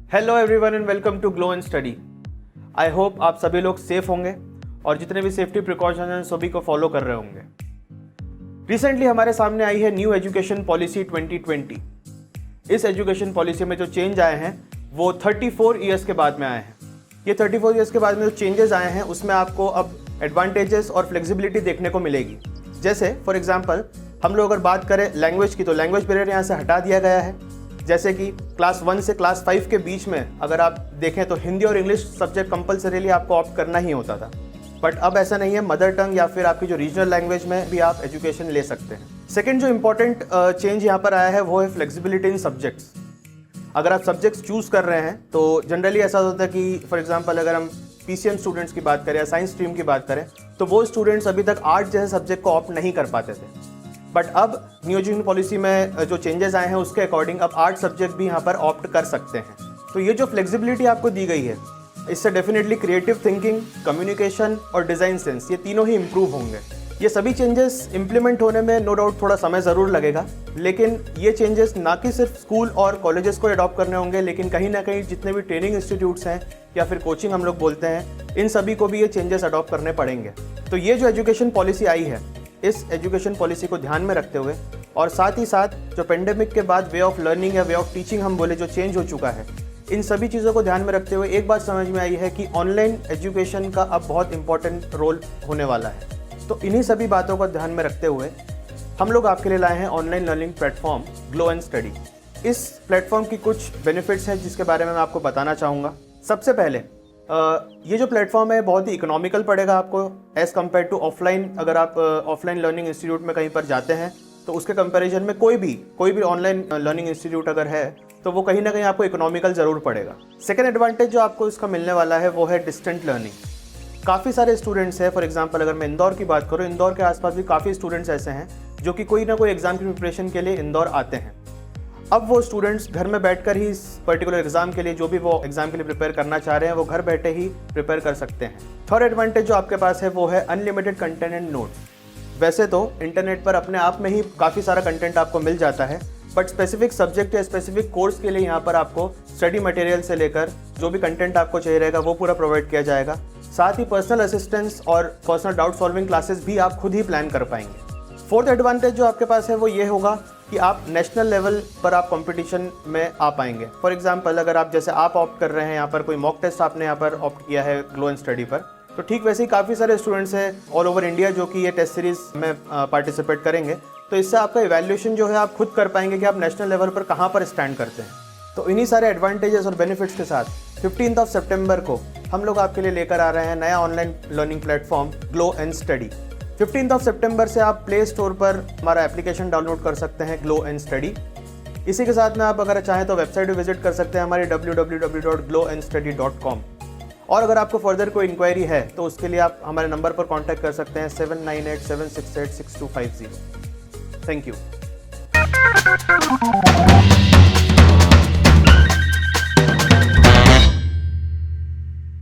Hello everyone and welcome to Glow and Study. I hope आप सभी लोग safe होंगे और जितने भी सेफ्टी प्रिकॉशंस हैं सभी को फॉलो कर रहे होंगे। रिसेंटली हमारे सामने आई है न्यू एजुकेशन पॉलिसी 2020। इस एजुकेशन पॉलिसी में जो चेंज आए हैं वो 34 ईयर्स के बाद में आए हैं। ये 34 ईयर्स के बाद में जो चेंजेस आए हैं उसमें आपको अब एडवांटेजेस और फ्लेक्सिबिलिटी देखने को मिलेगी। जैसे फॉर एग्जांपल हम लोग अगर बात करें लैंग्वेज की, तो लैंग्वेज बैरियर यहाँ से हटा दिया गया है। जैसे कि क्लास 1 से क्लास 5 के बीच में अगर आप देखें तो हिंदी और इंग्लिश सब्जेक्ट कंपलसरीली आपको ऑप्ट करना ही होता था, बट अब ऐसा नहीं है। मदर टंग या फिर आपकी जो रीजनल लैंग्वेज में भी आप एजुकेशन ले सकते हैं। सेकंड जो इंपॉर्टेंट चेंज यहाँ पर आया है वो है फ्लेक्सिबिलिटी इन सब्जेक्ट्स। अगर आप सब्जेक्ट्स चूज़ कर रहे हैं तो जनरली ऐसा होता है कि फॉर एग्जांपल अगर हम PCM स्टूडेंट्स की बात करें या साइंस स्ट्रीम की बात करें तो वो स्टूडेंट्स अभी तक आर्ट जैसे सब्जेक्ट को ऑप्ट नहीं कर पाते थे, बट अब न्यू एजुकेशन पॉलिसी में जो चेंजेस आए हैं उसके अकॉर्डिंग अब आर्ट सब्जेक्ट भी यहाँ पर ऑप्ट कर सकते हैं। तो ये जो फ्लेक्सिबिलिटी आपको दी गई है इससे डेफिनेटली क्रिएटिव थिंकिंग, कम्युनिकेशन और डिज़ाइन सेंस ये तीनों ही इम्प्रूव होंगे। ये सभी चेंजेस इंप्लीमेंट होने में नो डाउट थोड़ा समय ज़रूर लगेगा, लेकिन ये चेंजेस ना कि सिर्फ स्कूल और कॉलेजेस को अडॉप्ट करने होंगे, लेकिन कहीं ना कहीं जितने भी ट्रेनिंग इंस्टीट्यूट्स हैं या फिर कोचिंग हम लोग बोलते हैं, इन सभी को भी ये चेंजेस अडॉप्ट करने पड़ेंगे। तो ये जो एजुकेशन पॉलिसी आई है, इस एजुकेशन पॉलिसी को ध्यान में रखते हुए और साथ ही साथ जो पेंडेमिक के बाद वे ऑफ लर्निंग या वे ऑफ टीचिंग हम बोले जो चेंज हो चुका है, इन सभी चीज़ों को ध्यान में रखते हुए एक बात समझ में आई है कि ऑनलाइन एजुकेशन का अब बहुत इंपॉर्टेंट रोल होने वाला है। तो इन्हीं सभी बातों को ध्यान में रखते हुए हम लोग आपके लिए लाए हैं online learning platform glow and study. इस प्लेटफॉर्म की कुछ बेनिफिट्स हैं जिसके बारे में मैं आपको बताना चाहूँगा। सबसे पहले ये जो प्लेटफॉर्म है बहुत ही इकोनॉमिकल पड़ेगा आपको एज़ कम्पेयर टू ऑफलाइन। अगर आप ऑफलाइन लर्निंग इंस्टीट्यूट में कहीं पर जाते हैं तो उसके कंपैरिजन में कोई भी ऑनलाइन लर्निंग इंस्टीट्यूट अगर है तो वो कहीं ना कहीं आपको इकोनॉमिकल ज़रूर पड़ेगा। सेकेंड एडवांटेज जो आपको इसका मिलने वाला है वो है डिस्टेंट लर्निंग। काफ़ी सारे स्टूडेंट्स हैं, फॉर एग्जांपल अगर मैं इंदौर की बात करूँ, इंदौर के आसपास भी काफ़ी स्टूडेंट्स ऐसे हैं जो कि कोई ना कोई एग्ज़ाम की प्रिपरेशन के लिए इंदौर आते हैं। अब वो स्टूडेंट्स घर में बैठकर ही इस पर्टिकुलर एग्जाम के लिए जो भी वो एग्जाम के लिए प्रिपेयर करना चाह रहे हैं वो घर बैठे ही प्रिपेयर कर सकते हैं। थर्ड एडवांटेज जो आपके पास है वो है अनलिमिटेड कंटेंट एंड नोट्स। वैसे तो इंटरनेट पर अपने आप में ही काफ़ी सारा कंटेंट आपको मिल जाता है, बट स्पेसिफिक सब्जेक्ट या स्पेसिफिक कोर्स के लिए यहाँ पर आपको स्टडी मटेरियल से लेकर जो भी कंटेंट आपको चाहिए रहेगा वो पूरा प्रोवाइड किया जाएगा। साथ ही पर्सनल असिस्टेंस और पर्सनल डाउट सॉल्विंग क्लासेस भी आप खुद ही प्लान कर पाएंगे। फोर्थ एडवांटेज जो आपके पास है वो ये होगा कि आप नेशनल लेवल पर आप कंपटीशन में आ पाएंगे। फॉर एग्जांपल अगर आप जैसे आप ऑप्ट कर रहे हैं यहाँ पर कोई मॉक टेस्ट आपने यहाँ पर ऑप्ट किया है ग्लो एंड स्टडी पर, तो ठीक वैसे ही काफ़ी सारे स्टूडेंट्स हैं ऑल ओवर इंडिया जो कि ये टेस्ट सीरीज़ में पार्टिसिपेट करेंगे। तो इससे आपका इवैल्यूएशन जो है आप खुद कर पाएंगे कि आप नेशनल लेवल पर कहाँ पर स्टैंड करते हैं। तो इन्हीं सारे एडवांटेजेस और बेनिफिट्स के साथ 15 सितंबर को हम लोग आपके लिए लेकर आ रहे हैं नया online learning platform glow and study. 15 सितंबर से आप प्ले स्टोर पर हमारा एप्लीकेशन डाउनलोड कर सकते हैं ग्लो एंड स्टडी। इसी के साथ में आप अगर चाहें तो वेबसाइट भी विजिट कर सकते हैं हमारी www.glowandstudy.com। और अगर आपको फर्दर कोई इंक्वायरी है तो उसके लिए आप हमारे नंबर पर कॉन्टैक्ट कर सकते हैं 7987686250। Thank you.